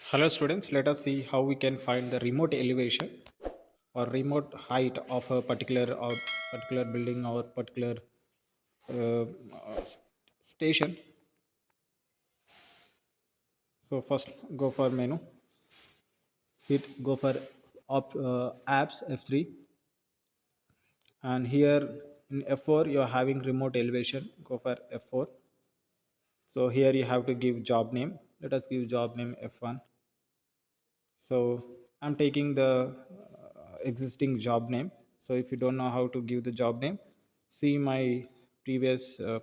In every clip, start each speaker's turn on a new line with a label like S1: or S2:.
S1: Hello students, let us see how we can find the remote elevation or remote height of a particular building or particular uh, uh, station. So first go for menu, hit go for apps F3, and here in F4 you are having remote elevation. Go for F4. So here you have to give job name. Let us give job name F1. So I'm taking the existing job name. So if you don't know how to give the job name, see my previous uh,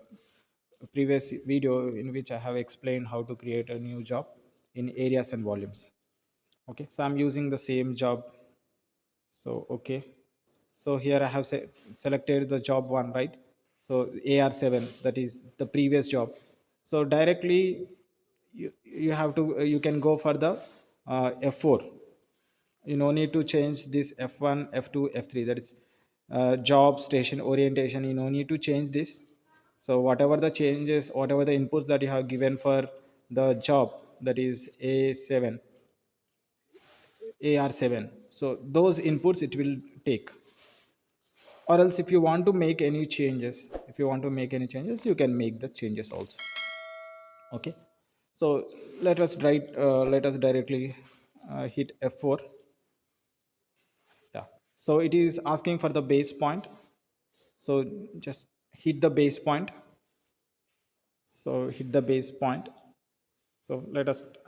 S1: previous video in which I have explained how to create a new job in areas and volumes. Okay, so I'm using the same job. So okay, so here I have selected the job one, right? So AR7, that is the previous job. So directly you have to you can go for the F4. You no need to change this F1, F2, F3. That is job station orientation. You no need to change this. So whatever the changes, whatever the inputs that you have given for the job, that is A7, AR7. So those inputs it will take. Or else if you want to make any changes, you can make the changes also. Okay. So let us directly hit F4. Yeah. So it is asking for the base point. So just hit the base point. So hit the base point. So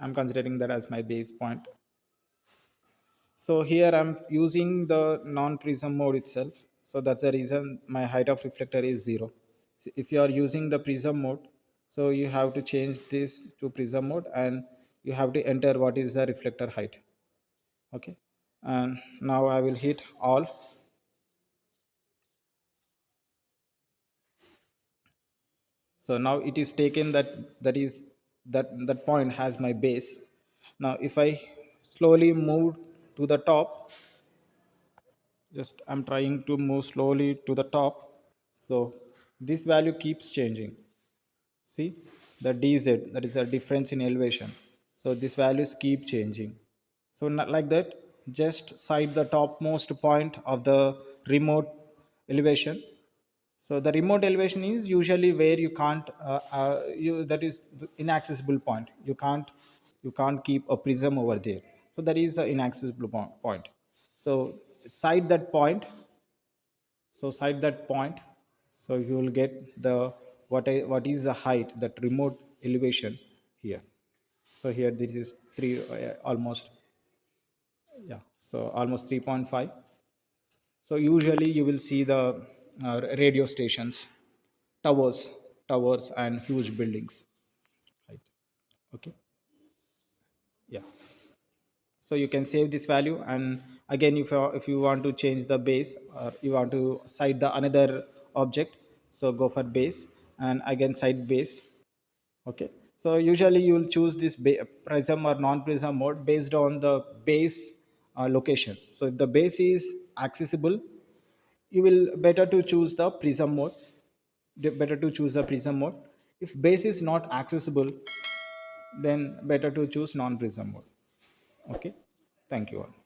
S1: I'm considering that as my base point. So here I'm using the non-prism mode itself. So that's the reason my height of reflector is 0. So if you are using the prism mode, so you have to change this to prism mode and you have to enter what is the reflector height. Okay. And now I will hit all. So now it is taken that point has my base. Now if I slowly move to the top, just I'm trying to move slowly to the top. So this value keeps changing. See, the dz, that is a difference in elevation. So these values keep changing. So not like that, just cite the topmost point of the remote elevation. So the remote elevation is usually where you can't that is the inaccessible point. You can't keep a prism over there. So that is the inaccessible point. So cite that point. So cite that point. So you will get the what is the height, that remote elevation here. So here this is 3 almost, yeah, so almost 3.5. So usually you will see the radio stations, towers, and huge buildings. Right. Okay. Yeah. So you can save this value, and again, if you want to change the base or you want to cite the another object, so go for base and again cite base. Okay. So usually you will choose this prism or non-prism mode based on the base location. So if the base is accessible, you will better to choose the prism mode. Better to choose the prism mode. If base is not accessible, then better to choose non-prism mode. Okay. Thank you all.